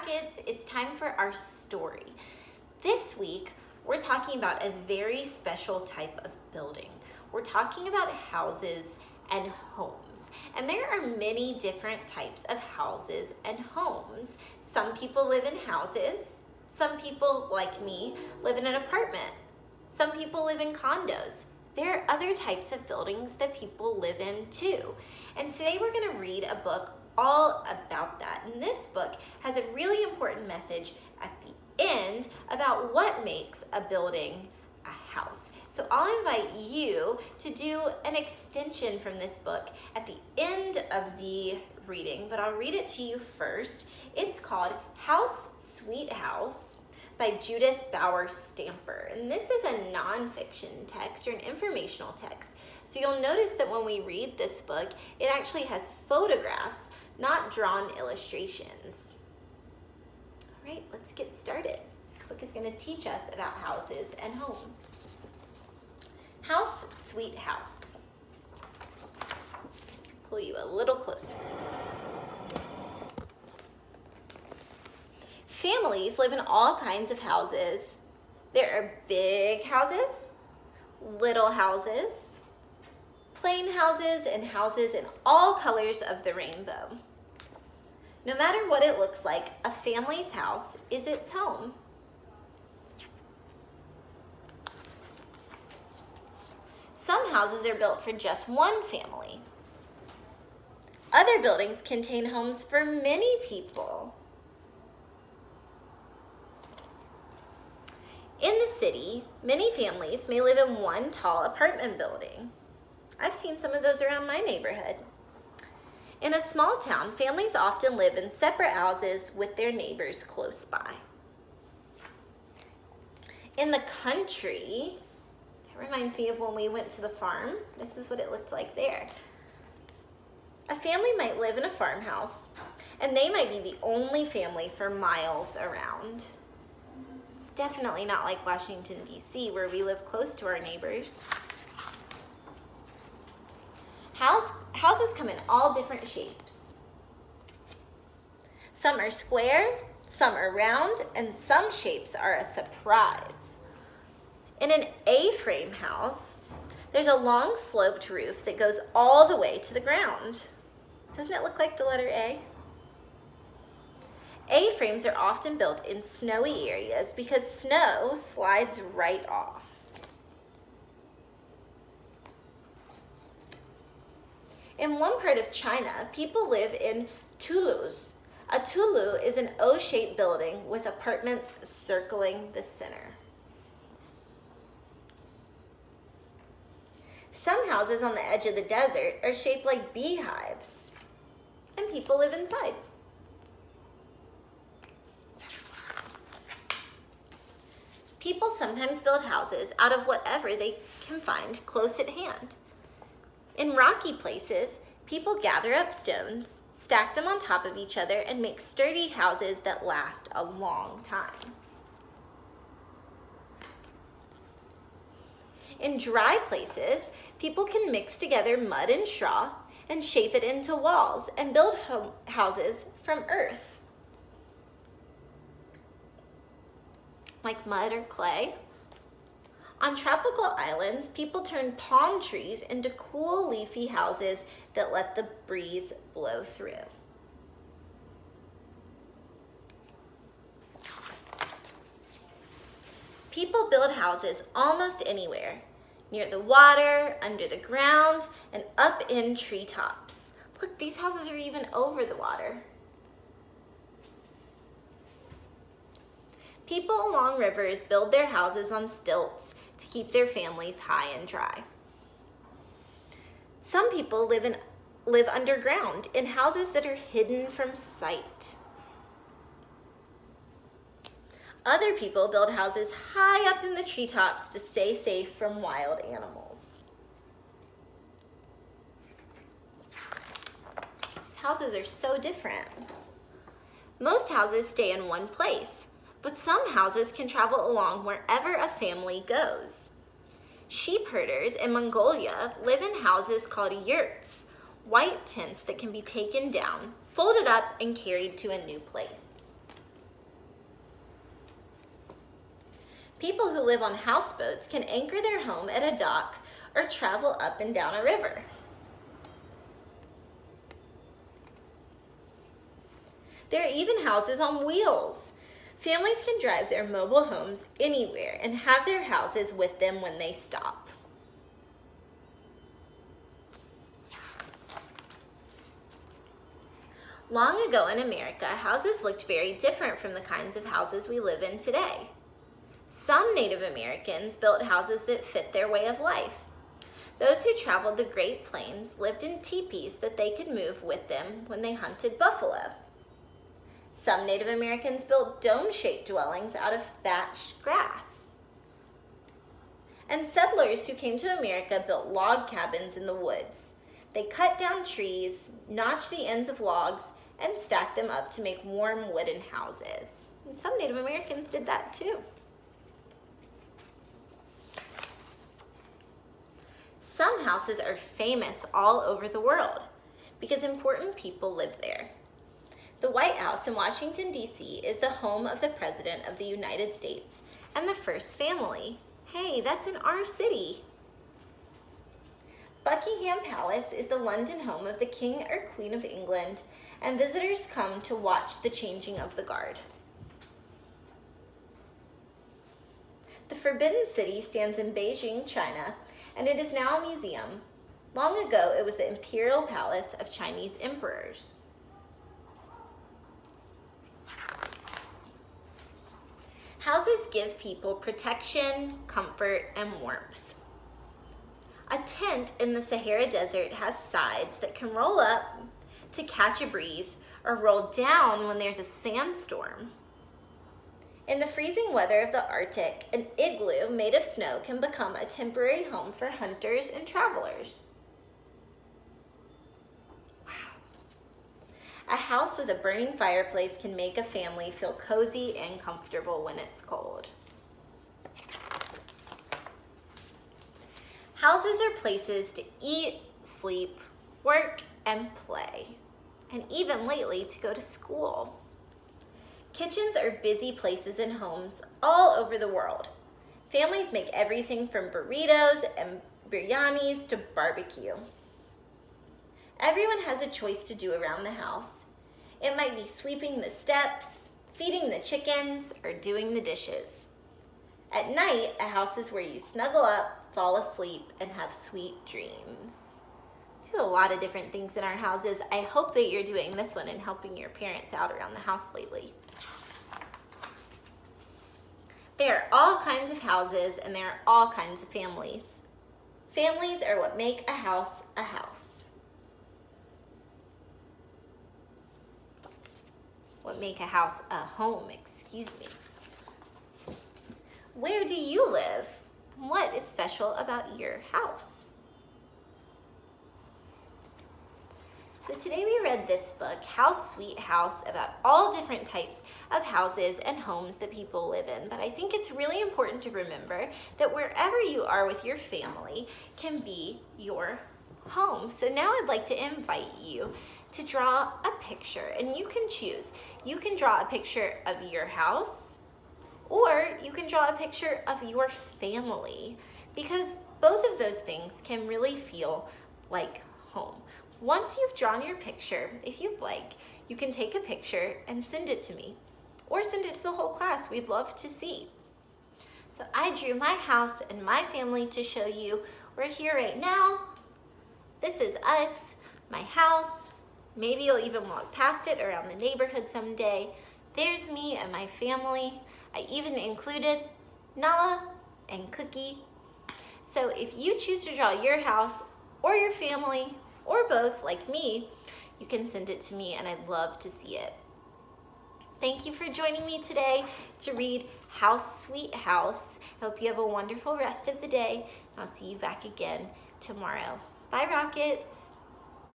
kids, it's time for our story. This week, we're talking about a very special type of building. We're talking about houses and homes. And there are many different types of houses and homes. Some people live in houses. Some people, like me, live in an apartment. Some people live in condos. There are other types of buildings that people live in too. And today we're going to read a book all about that. And this book has a really important message at the end about what makes a building a house. So I'll invite you to do an extension from this book at the end of the reading, but I'll read it to you first. It's called House, Sweet House by Judith Bauer Stamper. And this is a nonfiction text or an informational text. So you'll notice that when we read this book, it actually has photographs, not drawn illustrations. All right, let's get started. This book is going to teach us about houses and homes. House, Sweet House. Pull you a little closer. Families live in all kinds of houses. There are big houses, little houses, plain houses, and houses in all colors of the rainbow. No matter what it looks like, a family's house is its home. Some houses are built for just one family. Other buildings contain homes for many people. In the city, many families may live in one tall apartment building. I've seen some of those around my neighborhood. In a small town, families often live in separate houses with their neighbors close by. In the country, that reminds me of when we went to the farm. This is what it looked like there. A family might live in a farmhouse, and they might be the only family for miles around. It's definitely not like Washington, D.C., where we live close to our neighbors. Houses come in all different shapes. Some are square, some are round, and some shapes are a surprise. In an A-frame house, there's a long sloped roof that goes all the way to the ground. Doesn't it look like the letter A? A-frames are often built in snowy areas because snow slides right off. In one part of China, people live in tulus. A tulu is an O-shaped building with apartments circling the center. Some houses on the edge of the desert are shaped like beehives, and people live inside. People sometimes build houses out of whatever they can find close at hand. In rocky places, people gather up stones, stack them on top of each other, and make sturdy houses that last a long time. In dry places, people can mix together mud and straw and shape it into walls and build houses from earth, like mud or clay. On tropical islands, people turn palm trees into cool, leafy houses that let the breeze blow through. People build houses almost anywhere, near the water, under the ground, and up in treetops. Look, these houses are even over the water. People along rivers build their houses on stilts to keep their families high and dry. Some people live underground in houses that are hidden from sight. Other people build houses high up in the treetops to stay safe from wild animals. These houses are so different. Most houses stay in one place, but some houses can travel along wherever a family goes. Sheep herders in Mongolia live in houses called yurts, white tents that can be taken down, folded up, and carried to a new place. People who live on houseboats can anchor their home at a dock or travel up and down a river. There are even houses on wheels. Families can drive their mobile homes anywhere and have their houses with them when they stop. Long ago in America, houses looked very different from the kinds of houses we live in today. Some Native Americans built houses that fit their way of life. Those who traveled the Great Plains lived in teepees that they could move with them when they hunted buffalo. Some Native Americans built dome-shaped dwellings out of thatched grass. And settlers who came to America built log cabins in the woods. They cut down trees, notched the ends of logs, and stacked them up to make warm wooden houses. And some Native Americans did that too. Some houses are famous all over the world because important people live there. The White House in Washington, D.C. is the home of the President of the United States and the First Family. Hey, that's in our city. Buckingham Palace is the London home of the King or Queen of England, and visitors come to watch the changing of the guard. The Forbidden City stands in Beijing, China, and it is now a museum. Long ago, it was the imperial palace of Chinese emperors. Houses give people protection, comfort, and warmth. A tent in the Sahara Desert has sides that can roll up to catch a breeze or roll down when there's a sandstorm. In the freezing weather of the Arctic, an igloo made of snow can become a temporary home for hunters and travelers. Wow. A house with a burning fireplace can make a family feel cozy and comfortable when it's cold. Houses are places to eat, sleep, work, and play, and even lately to go to school. Kitchens are busy places in homes all over the world. Families make everything from burritos and biryanis to barbecue. Everyone has a choice to do around the house. It might be sweeping the steps, feeding the chickens, or doing the dishes. At night, a house is where you snuggle up, fall asleep, and have sweet dreams. We do a lot of different things in our houses. I hope that you're doing this one and helping your parents out around the house lately. There are all kinds of houses and there are all kinds of families. Families are what make a house a house. What make a house a home, excuse me. Where do you live? What is special about your house? So today we read this book, House Sweet House, about all different types of houses and homes that people live in. But I think it's really important to remember that wherever you are with your family can be your home. So now I'd like to invite you to draw a picture, and you can choose. You can draw a picture of your house, or you can draw a picture of your family, because both of those things can really feel like home. Once you've drawn your picture, if you'd like, you can take a picture and send it to me, or send it to the whole class. We'd love to see. So I drew my house and my family to show you. We're here right now. This is us, my house. Maybe you'll even walk past it around the neighborhood someday. There's me and my family. I even included Nala and Cookie. So if you choose to draw your house or your family or both like me, you can send it to me and I'd love to see it. Thank you for joining me today to read House Sweet House. I hope you have a wonderful rest of the day. I'll see you back again tomorrow. Bye, Rockets.